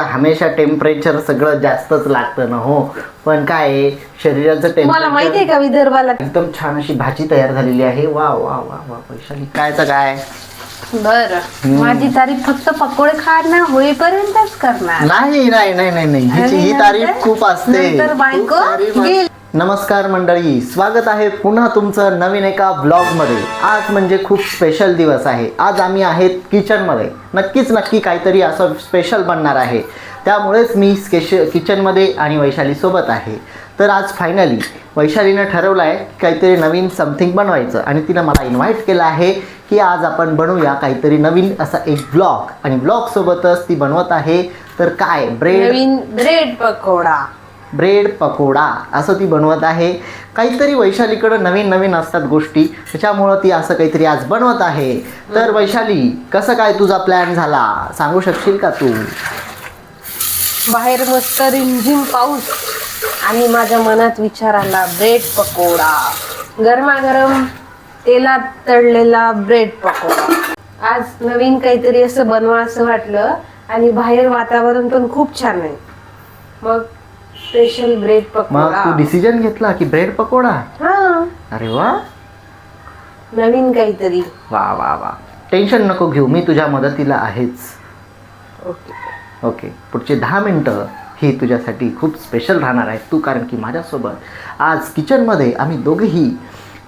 हमेशा टेम्परेचर सगळं जास्तच लागतं ना हो, पण काय आहे, शरीराचं तुम्हाला माहिती आहे का विदर्भाला एकदम छान अशी भाजी तयार झालेली आहे. वा वा वा वा वैशाली, कायचं काय? बरं माझी तारीफ फक्त पकोडे खाणं होईपर्यंतच करणार. नाही नाही नाही नाही नाही, हिची ही तारीफ खूप असते. नंतर बायको गेली. नमस्कार मंडळी, स्वागत आहे पुन्हा तुमचं नवीन एका ब्लॉगमध्ये. आज म्हणजे खूप स्पेशल दिवस आहे. आज आम्ही आहेत किचनमध्ये. नक्की काहीतरी असं स्पेशल बनणार आहे, त्यामुळेच मी किचनमध्ये आणि वैशालीसोबत आहे. तर आज फायनली वैशालीनं ठरवलं आहे काहीतरी नवीन समथिंग बनवायचं आणि तिनं मला इन्व्हाइट केलं आहे की आज आपण बनवूया काहीतरी नवीन असा एक ब्लॉग. आणि ब्लॉगसोबतच ती बनवत आहे तर काय, ब्रेड पकोडा असं ती बनवत आहे. काहीतरी वैशालीकडं नवीन असतात गोष्टी, त्याच्यामुळं ती असं काहीतरी आज बनवत आहे. तर वैशाली, कसं काय तुझा प्लॅन झाला सांगू शकशील का तू? बाहेर मस्त रिमझिम पाऊस आणि माझ्या मनात विचार आला ब्रेड पकोडा, गरमागरम तेलात तळलेला ब्रेड पकोडा. आज नवीन काहीतरी असं बनवा असं वाटलं आणि बाहेर वातावरण पण खूप छान आहे. मग स्पेशल ब्रेड मग पकोडा. तू डिसिजन घेतला की ब्रेड पकोडा? हा, अरे वा, नवीन काहीतरी. वा वा वा, टेन्शन नको घेऊ, मी तुझ्या मदतीला आहेच. ओके, पुढचे 10 मिनटं ही तुझ्यासाठी खूप स्पेशल राहणार आहे तू, कारण की माझ्यासोबत आज किचनमध्ये आम्ही दोघेही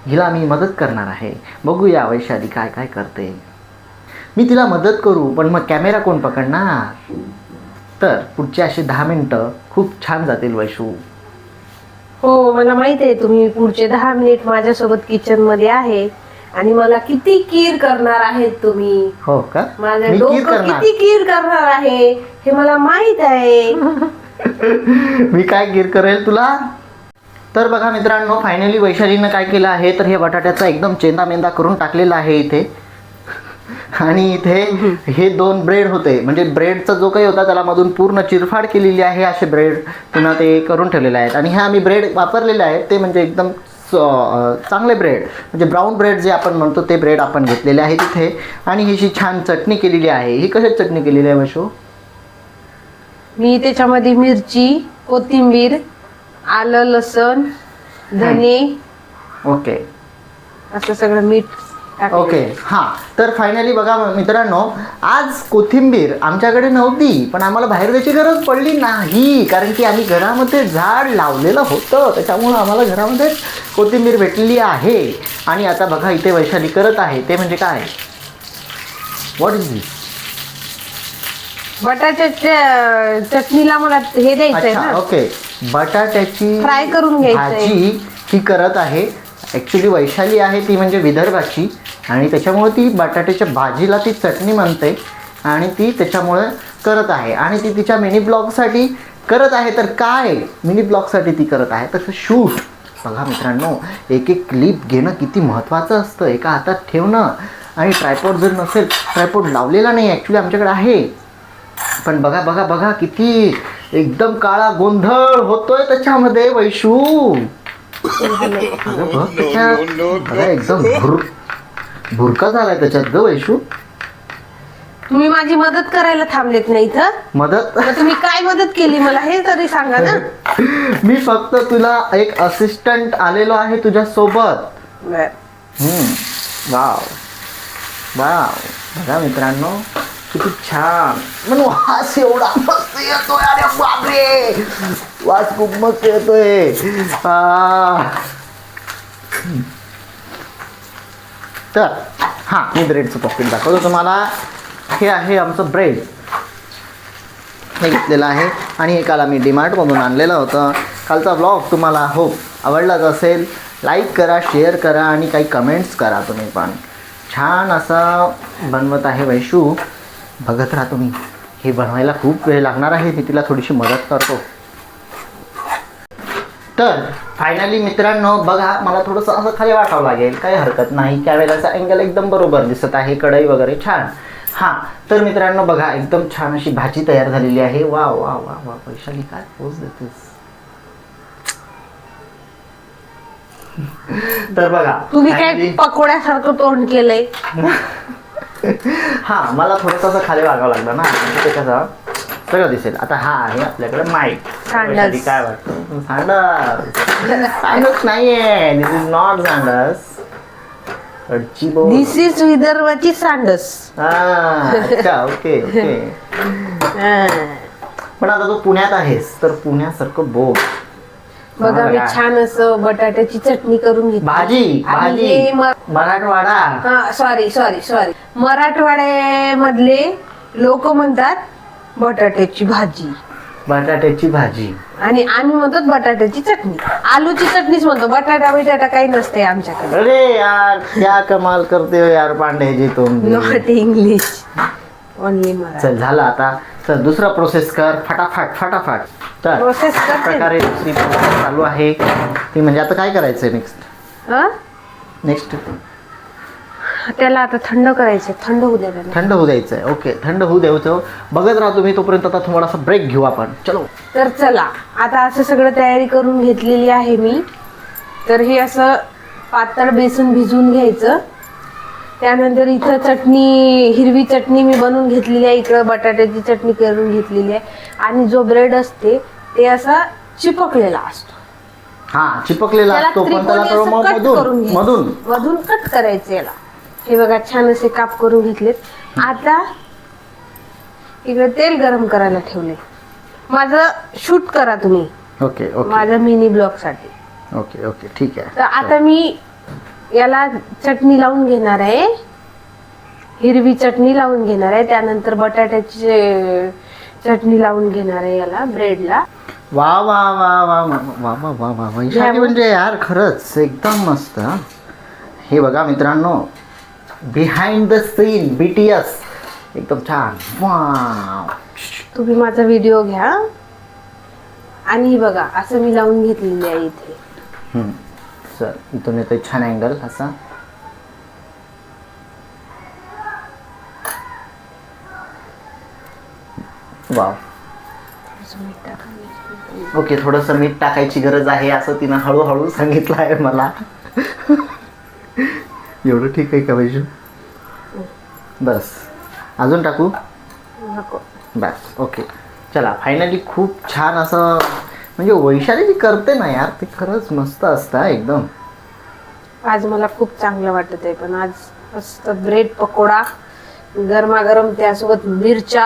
हिला मी मदत करणार आहे. बघूया वैशाली काय काय करते. मी तिला मदत करू, पण मग कॅमेरा कोण पकडणार? तर पुढचे असे 10 मिनटं खूप छान जातील वैशू. हो, मला माहित आहे तुम्ही पुढचे 10 मिनिट माझ्यासोबत किचन मध्ये आहे आणि मला किती कीर करणार आहेत तुम्ही. हो का? माझं मी कीर डोकं करणार? किती कीर करणार आहे हे मला माहित आहे. मी काय गिर करेल तुला? तर बघा मित्रांनो, फायनली वैशालीनं काय केलं आहे तर हे बटाट्याचा एकदम चेंदा मेंदा करून टाकलेला आहे इथे. आणि इथे हे 2 ब्रेड होते, म्हणजे ब्रेडचा जो काही होता त्याला मधून पूर्ण चिरफाड केलेली आहे. असे ब्रेड पुन्हा ते करून ठेवलेले आहेत. आणि हे आम्ही ब्रेड वापरलेले आहेत ते म्हणजे एकदम चांगले ब्रेड, म्हणजे ब्राऊन ब्रेड जे आपण म्हणतो ते ब्रेड आपण घेतलेले आहेत इथे. आणि ही छान चटणी केलेली आहे. ही कशाची चटणी केलेली आहे वैशू? मी त्याच्यामध्ये मिरची, कोथिंबीर, आलं, लसण, धने, ओके असं सगळं मीठ टाकलं. ओके. हां, तर फायनली बघा मित्रांनो, आज कोथिंबीर आमच्याकडे नव्हती, पण आम्हाला बाहेर जायची गरज पडली नाही, कारण की आम्ही घरामध्ये झाड लावलेलं होतं, त्याच्यामुळं आम्हाला घरामध्ये कोथिंबीर भेटलेली आहे. आणि आता बघा इथे वैशाली करत आहे ते म्हणजे काय? व्हॉट इज दिस? बटाट्याच्या चटणीला मला हे द्यायचंय अच्छा, ना, ओके, बटाट्याची फ्राय करून घ्यायचंय. भाजी ही करत आहे. ॲक्च्युली वैशाली आहे ती म्हणजे विदर्भाची, आणि त्याच्यामुळे ती बटाट्याच्या भाजीला ती चटणी म्हणते आणि ती त्याच्यामुळे करत आहे. आणि ती तिच्या मिनी ब्लॉगसाठी करत आहे. तर काय मिनी ब्लॉगसाठी ती करत आहे तसं शूट. बघा मित्रांनो, एक क्लिप घेणं किती महत्त्वाचं असतं, एका हातात ठेवणं. आणि ट्रायपॉड जर नसेल, ट्रायपॉड लावलेला नाही ॲक्च्युली आमच्याकडे आहे, पण बघा किती एकदम काळा गोंधळ होतोय त्याच्यामध्ये वैशू. अगं बघ त्याच्यात, बघा एकदम भुरका झालाय त्याच्यात ग वैशू. तुम्ही माझी मदत करायला थांबलेत ना इथं? मदत? मग तुम्ही काय मदत केली मला हे तरी सांगा ना. मी फक्त तुला एक असिस्टंट आलेलो आहे तुझ्या सोबत. वाव वाव, बघा मित्रांनो किती छान, म्हणून वास एवढा मस्त येतोय. अरे बापरे, वास खूप मस्त येतोय. तर हां, मी ब्रेडचं पॉकेट दाखवतो तुम्हाला. हे आहे आमचं ब्रेड, हे घेतलेलं आहे आणि हे काल आम्ही डीमार्टमधून आणलेलं होतं. कालचा ब्लॉग तुम्हाला होप आवडलाच असेल. लाईक करा, शेअर करा आणि काही कमेंट्स करा तुम्ही पण. छान असा बनवत आहे वैशू, बघत राहा तुम्ही. हे बनवायला खूप वेळ लागणार आहे, मी तिला थोडीशी मदत करतो. तर फायनली मित्रांनो बघा, मला थोडंसं असं खाली वाटावं लागेल, काही हरकत नाही. कॅमेराचा अँगल एकदम बरोबर दिसत आहे, कढई वगैरे छान. हां, तर मित्रांनो बघा एकदम छान अशी भाजी तयार झालेली आहे. वा वा वा वा, वैशाली काय पोज देतेस. तर बघा तुम्ही काय पकोड्यासारखं तोंड केलंय. हां, मला थोडंसं असं खाली वागावं लागलं ना, ते कसं सगळं दिसेल. आता हा आहे आपल्याकडे माईक. सांडस. काय वाटतं? सांडस नाहीये, दिस is not Sandas. This is विदर्भाची सांडस. अच्छा, ओके ओके. पण आता तू पुण्यात आहेस तर पुण्यासारखं बोल. बघा मी छान असं बटाट्याची चटणी करून घेतली. भाजी आणि हे मराठवाडा. सॉरी मराठवाड्यामधले लोक म्हणतात बटाट्याची भाजी, बटाट्याची भाजी. आणि आम्ही म्हणतो बटाट्याची चटणी. आलूची चटणीच म्हणतो, बटाटा काही नसते आमच्याकडे. अरे यार क्या कमाल करते हो यार पांडे जी तुम. Not English, only Marathi. चल झालं आता. चल दुसरा प्रोसेस कर फटाफट. तर Process करते. अशा प्रकारे दुसरी प्रोसेस चालू आहे ती म्हणजे आता काय करायचंय नेक्स्ट त्याला आता थंड करायचं, थंड होऊ द्या त्याला. थंड होऊ द्यायचंय. ओके, थंड होऊ द्यायचं. बघत राहा तुम्ही तोपर्यंत. आता थोडासा ब्रेक घेऊ आपण. चलो. तर चला आता असं सगळं तयारी करून घेतलेली आहे मी. तर हे असं पातळ बेसन भिजवून घ्यायचं. त्यानंतर इथं चटणी, हिरवी चटणी मी बनवून घेतलेली आहे. इकडं बटाट्याची चटणी करून घेतलेली आहे. आणि जो ब्रेड असते ते असा चिपकलेला असतो. हा, चिपकलेला त्याला असतो पण त्याला त्रिकोणी थोडं असं cut करून मधून घ्यायचं. मधून कट करायचं याला. हे बघा छान असे काप करून घेतलेत. आता इकडे तेल गरम करायला ठेवले. माझं शूट करा तुम्ही. ओके ओके माझ्या मिनी ब्लॉग साठी. ओके ओके ठीक आहे. तर आता मी याला चटणी लावून घेणार आहे. हिरवी चटणी लावून घेणार आहे. त्यानंतर बटाट्याची चटणी लावून घेणार आहे याला, ब्रेडला. वा वा वा वा वा वा वा वा वा वैशाली म्हणजे यार खरंच एकदम मस्त. हे बघा मित्रांनो, बिहाइंड द सीन BTS एकदम छान. वाव. तुम्ही माझा व्हिडिओ घ्या. आणि हे बघा असं मी लावून घेतलेली आहे इथे. सर इथून येतोय छान अँगल असा. वाव. ओके, थोडंसं मीठ टाकायची गरज आहे असं तिनं हळूहळू सांगितलं आहे मला. एवढं ठीक आहे का वैशू? बस अजून टाकू? नको. बस ओके. चला फायनली खूप छान असं म्हणजे वैशाली जी करते ना यार ते खरंच मस्त असतं एकदम. आज मला खूप चांगलं वाटत आहे. पण आज मस्त ब्रेड पकोडा गरमागरम, त्यासोबत मिरच्या.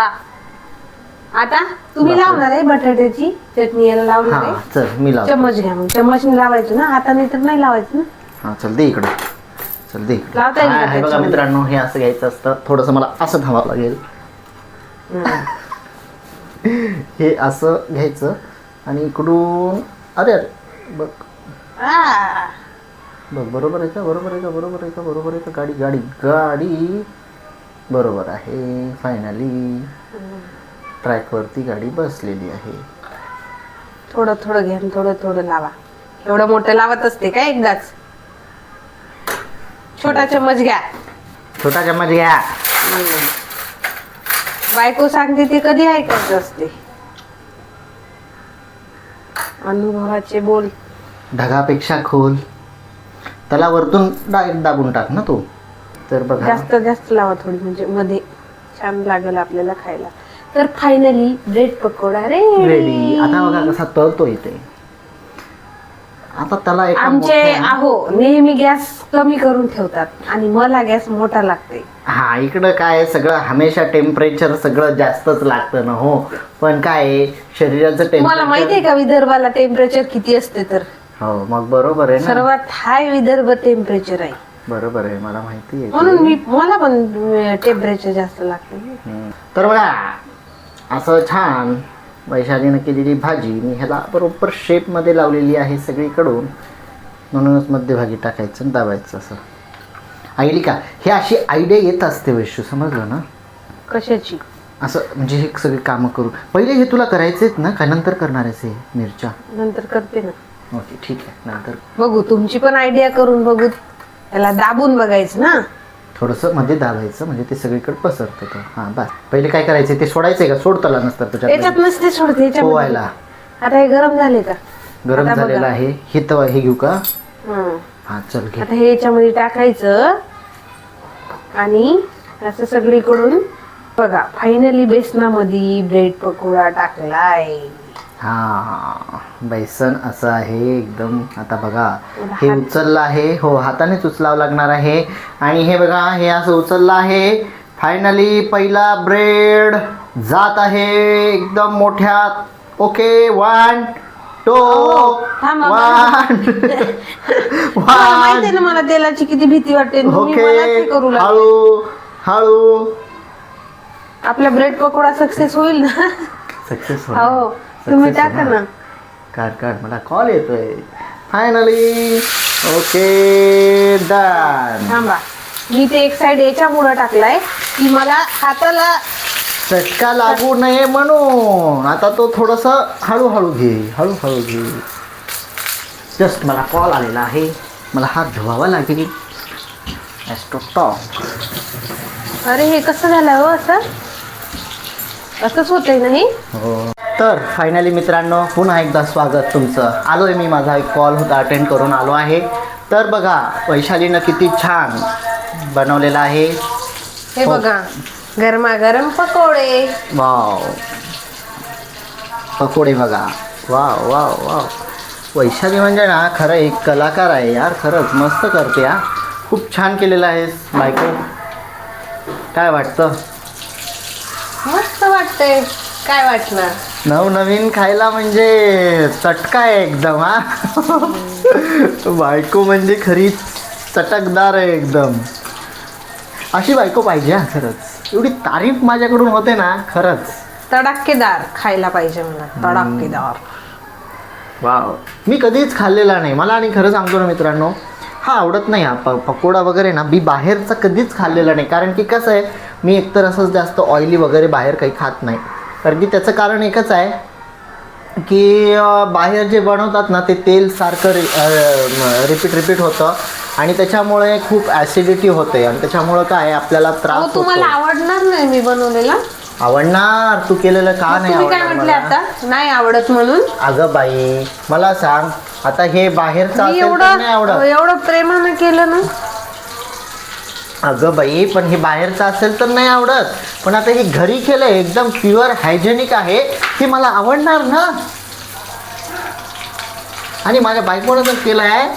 आता तुम्ही लावणार आहे बटाट्याची चटणी, याला लावणार हा आहे. चल मी लावतो. चम्मच घ्या. मग चम्मचने लावायचं ना, हाताने तर नाही लावायचं ना. हा चल दे इकडे. चल दे. लावता येईल का हे बघा त्याच्यामध्ये? मित्रांनो, हे असं घ्यायचं असतं. थोडंसं मला असं थांबावं लागेल. हे असं घ्यायचं आणि इकडून अरे बघ बघ बरोबर आहे का गाडी बरोबर आहे. फायनली ट्रॅकवरती गाडी बसलेली आहे. थोडं थोडं घ्या, थोडं थोडं लावा. एवढं मोठं लावत असते का एकदाच? छोटा चम्मच घ्या. छोटा चम्मच घ्या. बायको सांगते ते कधी ऐकायचं असते. अनुभवाचे बोल. ढगापेक्षा खोल. त्याला वरतून डायरेक्ट दाबून टाक ना तू. तर बघा जास्त जास्त लावा थोडी, म्हणजे मध्ये छान लागेल आपल्याला खायला. तर फायनली ब्रेड पकोडा रेडी. आता बघा कसा तळतो इथे. आता त्याला एका आमचे मोठ्या- नेहमी गॅस कमी करून ठेवतात आणि मला गॅस मोठा लागते. हा इकडं काय सगळं हमेशा टेम्परेचर सगळं जास्तच लागतं ना. हो पण काय आहे, शरीराचं मला माहिती आहे का विदर्भाला टेम्परेचर किती असते? तर हो मग बरोबर आहे ना. सर्वात हाय विदर्भ टेम्परेचर आहे. बरोबर आहे, मला माहिती आहे. म्हणून मला पण टेम्परेचर जास्त लागते. तर बघा असं छान वैशालीनं केलेली भाजी मी ह्याला बरोबर शेपमध्ये लावलेली आहे सगळीकडून. म्हणूनच मध्यभागी टाकायचं आणि दाबायचं असं. ऐकली का? हे अशी आयडिया येत असते वैशू, समजलं ना? कशाची? असं म्हणजे हे सगळी कामं करून. पहिले हे तुला करायचेत ना का नंतर करणार आहेस हे मिरच्या? नंतर करते ना. ओके ठीक आहे, नंतर बघू, तुमची पण आयडिया करून बघू. त्याला दाबून बघायचं ना. थोडंसं मध्ये दाबायचं म्हणजे ते सगळीकडे पसरतं. तर हां बस. पहिले काय करायचं ते सोडायचंय का? सोडताला नसतं त्याच्यात तुझ्यात नसते सोडते पोवायला. आता हे गरम झाले का? गरम आता झालेलं बघा. आहे हे. तवा हे घेऊ का? हं. हां चल घे. आता हे याच्यामध्ये टाकायचं आणि असं सगळीकडून बघा फायनली बेसनामध्ये ब्रेड पकोडा टाकलाय. हा बेसन असं आहे एकदम. आता बघा हे उचललं आहे. हो हातानेच उचलावं लागणार आहे. आणि हे बघा हे असं उचललं आहे. फायनली पहिला ब्रेड जात आहे एकदम मोठ्यात. ओके 1 2 थांबा, 1 मला माहिती आहे ना मला तेलाची किती भीती वाटते. तुम्ही ओके मलाच हे करू लागले. हळू हळू. आपला ब्रेड पकोडा सक्सेस होईल ना. सक्सेस हो तुम्ही टाका ना. काढ काढ मला कॉल येतोय. Finally okay done. थांबा मी ते एक साइड याच्यामुळे टाकलाय की मला हाताला चटका लागू नये म्हणून. आता तो थोडस हळूहळू घे हळूहळू घे. जस्ट मला कॉल आलेला आहे. मला हात धुवावा लागेल. स्टॉप. अरे हे कसं झालं हो असं असंच होतंय नाही. हो तर फायनली मित्रांनो पुन्हा एकदा स्वागत तुमचं. आलो आहे मी. माझा एक कॉल होता अटेंड करून आलो आहे. तर बघा वैशालीनं किती छान बनवलेलं आहे. हे बघा गरमागरम पकोडे. वाव पकोडे बघा. Wow wow wow. वैशाली म्हणजे ना खरं एक कलाकार आहे यार. खरंच मस्त करते हा. खूप छान केलेलं आहे बायको. काय वाटतं? मस्त वाटतंय. काय वाटणार नवनवीन खायला म्हणजे चटका आहे एकदम हा. बायको म्हणजे खरी चटकदार आहे एकदम. अशी बायको पाहिजे हा खरंच. एवढी तारीफ माझ्याकडून होते ना खरंच. तडाखेदार खायला पाहिजे मला. तडाखेदार. वाव मी कधीच खाल्लेला नाही. मला आणि खरं सांगतो ना मित्रांनो हा आवडत नाही हा पकोडा वगैरे ना. मी बाहेरचा कधीच खाल्लेला नाही. कारण की कसं आहे मी एकतर असंच जास्त ऑइली वगैरे बाहेर काही खात नाही. कारण की त्याचं कारण एकच आहे की बाहेर जे बनवतात ना ते तेल सारखं रिपीट होतं. आणि त्याच्यामुळे खूप ॲसिडिटी होते. आणि त्याच्यामुळं काय आपल्याला त्रास होतो. तुम्हाला आवडणार नाही मी बनवलेला. आवडणार. तू केलेलं का नाही तुम्ही काय आवडणार म्हटले मला? आता नाही आवडत म्हणून. अगं बाई मला सांग आता हे बाहेरचं मी असेल तर नाही आवडत. एवढं प्रेमानं केलं ना. अगं बाई पण हे बाहेरचं असेल तर नाही आवडत. पण आता हे घरी केलं एकदम प्युअर हायजेनिक आहे. हे मला आवडणार ना. आणि माझ्या बायकोनं जर केलं आहे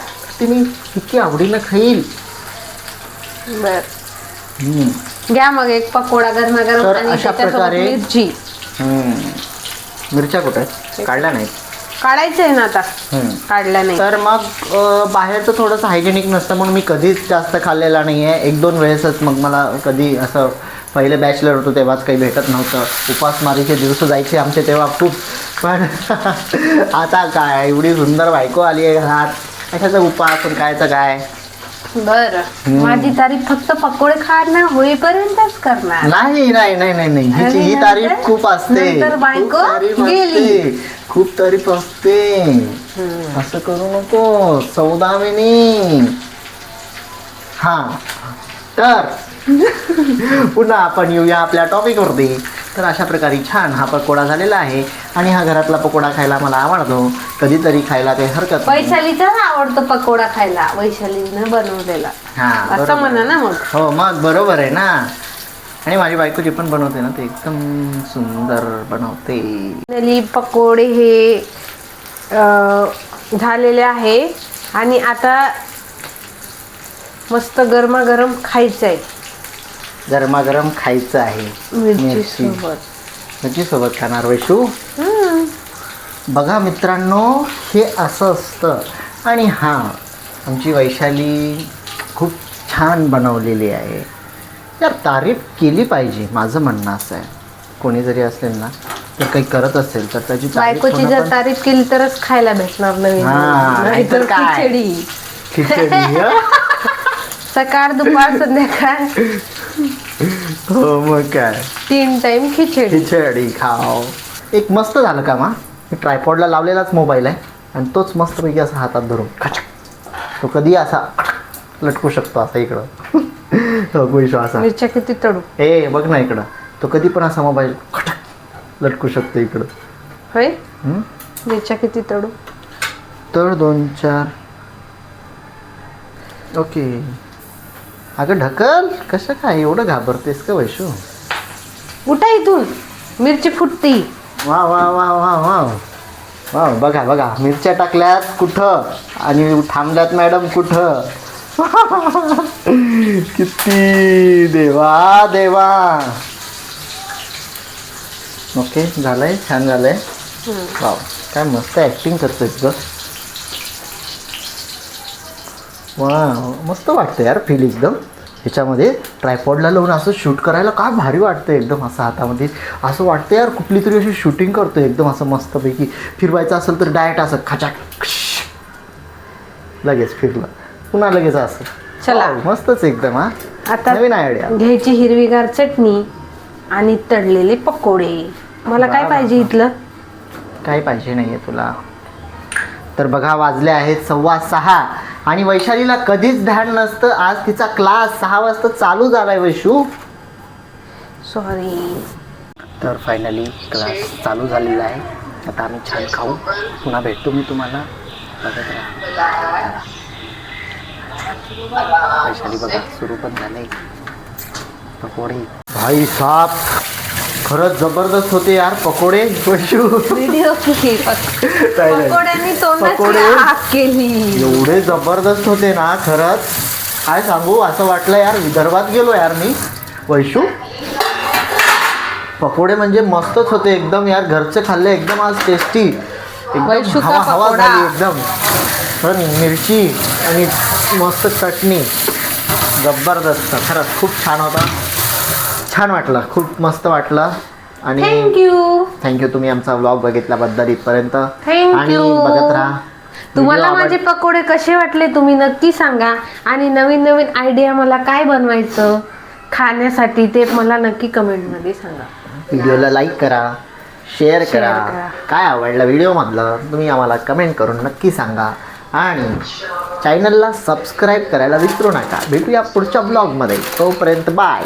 ते मी किती आवडीनं खाईल. बर घ्या मग एक पकोडा गरमागरम. तर आणि अशा त्याच्यासोबत प्रकारे मिरची. मिरच्या कुठे आहेत? काढल्या नाहीत. काढायचंय ना आता. काढल्या नाही तर मग बाहेरचं थोडंसं हायजेनिक नसतं म्हणून मी कधीच जास्त खाल्लेला नाही आहे. 1-2 वेळेसच. मग मला कधी असं पहिले बॅचलर होतो तेव्हाच काही भेटत नव्हतं. उपासमारीचे दिवस जायचे आमचे तेव्हा खूप. पण आता काय एवढी सुंदर बायको आली आहे घरात. कशाचा उपास पण कायचं काय. बर माझी तारीफ फक्त पकोडे खाणं होईपर्यंतच करणार. नाही नाही नाही नाही नाही ह्याची ही तारीफ खूप असते. नंतर बायको खूप तारीफ गेली. असते. खूप तारीफ असते. असं करू नको सौदामिनी. हा तर पुन्हा आपण येऊया आपल्या टॉपिकवरती. तर अशा प्रकारे छान हा पकोडा झालेला आहे. आणि हा घरातला पकोडा खायला मला आवडतो. कधीतरी खायला काही हरकत नाही. वैशालीचा आवडतो पकोडा खायला. वैशालीनं बनवलेला हा असं बरोबर. म्हणा ना मग. हो मग बरोबर आहे ना. आणि माझी बायको जे पण बनवते ना ते एकदम सुंदर बनवते. फायनली पकोडे हे झालेले आहे. आणि आता मस्त गरमागरम खायचं आहे. गरमागरम खायचं आहे. मिरची सोबत. मिरची सोबत खाणार वैशू. बघा मित्रांनो हे असं असतं. आणि हां आमची वैशाली खूप छान बनवलेली आहे. यार तारीफ केली पाहिजे. माझं म्हणणं असं आहे कोणी जरी असेल ना तर काही करत असेल तर त्याची बायकोची जर तारीफ केली तरच खायला भेटणार नवीन. नाहीतर काय खिचडी. सकाळ दुपार संध्याकाळ हो मग काय 3 टाइम खिचडी खाओ. एक मस्त झालं का मा. मी ट्रायपॉडला लावलेलाच मोबाईल आहे आणि तोच मस्तपैकी असा हातात धरून तो कधी असा लटकू शकतो असा इकडं. असा मिरच्या किती तळू. ए बघ ना इकडं तो कधी पण असा मोबाईल लटकू शकतो इकडं. होय मिरच्या किती तळू. तर 2-4. ओके. अगं ढकल कसं काय एवढं घाबरतेस का वैशू. उठा इथून, मिरची फुटती. वा वा वा वा वा वा, बघा बघा, मिरच्या टाकल्यात कुठं आणि थांबल्यात मॅडम कुठं. किती देवा देवा. ओके, झालंय, छान झालंय. वाव, काय मस्त ऍक्टिंग करतोय ग. वा, मस्त वाटतं यार फील एकदम. ह्याच्यामध्ये ट्रायपॉडला लावून असं शूट करायला काय भारी वाटतं एकदम. असं हातामध्ये असं वाटतं यार कुठली तरी अशी शूटिंग करतो एकदम असं मस्तपैकी. फिरवायचं असेल तर डायरेक्ट असं खचाक लगेच फिरलं, पुन्हा लगेच असं. चला. वाव, मस्तच एकदम. हा, आता नवीन आयडिया. घ्यायची हिरवीगार चटणी आणि तळलेले पकोडे. मला काय पाहिजे इथलं? काय पाहिजे नाहीये तुला. तर बघा, वाजले आहेत 6:15 आणि वैशालीला कधीच ध्यान नसतं. आज तिचा क्लास 6 वाजता चालू झालाय वैशू. सॉरी. तर फायनली क्लास चालू झालेला आहे. आता आम्ही छान खाऊ. पुन्हा भेटतो मी तुम्हाला. बघत राहा. वैशाली बघा, सुरू पण झाले पकोडे. भाई साहब, खरंच जबरदस्त होते यार पकोडे वैशू. व्हिडिओ पकोड्यांनी तोंडाची पकोडे आग केली. एवढे जबरदस्त होते ना, खरंच काय सांगू. असं वाटलं यार विदर्भात गेलो यार मी. वैशू, पकोडे म्हणजे मस्तच होते एकदम यार. घरचे खाल्ले एकदम आज, टेस्टी एकदम. हवा हवा झाली एकदम. पण मिरची आणि मस्त चटणी जबरदस्त. खरंच खूप छान होता. छान वाटलं, खूप मस्त वाटलं. आणि थँक्यू तुम्ही आमचा व्लॉग बघितल्याबद्दल इथपर्यंत. आणि बघत राहा. तुम्हाला माझे पकोडे कसे वाटले तुम्ही नक्की सांगा. आणि नवीन नवीन आयडिया मला काय बनवायचं खाण्यासाठी ते मला नक्की कमेंटमध्ये सांगा. व्हिडिओला लाईक करा, शेअर करा. काय आवडलं व्हिडिओमधलं तुम्ही आम्हाला कमेंट करून नक्की सांगा. आणि चॅनलला सबस्क्राईब करायला विसरू नका. भेटूया पुढच्या ब्लॉगमध्ये. तोपर्यंत बाय.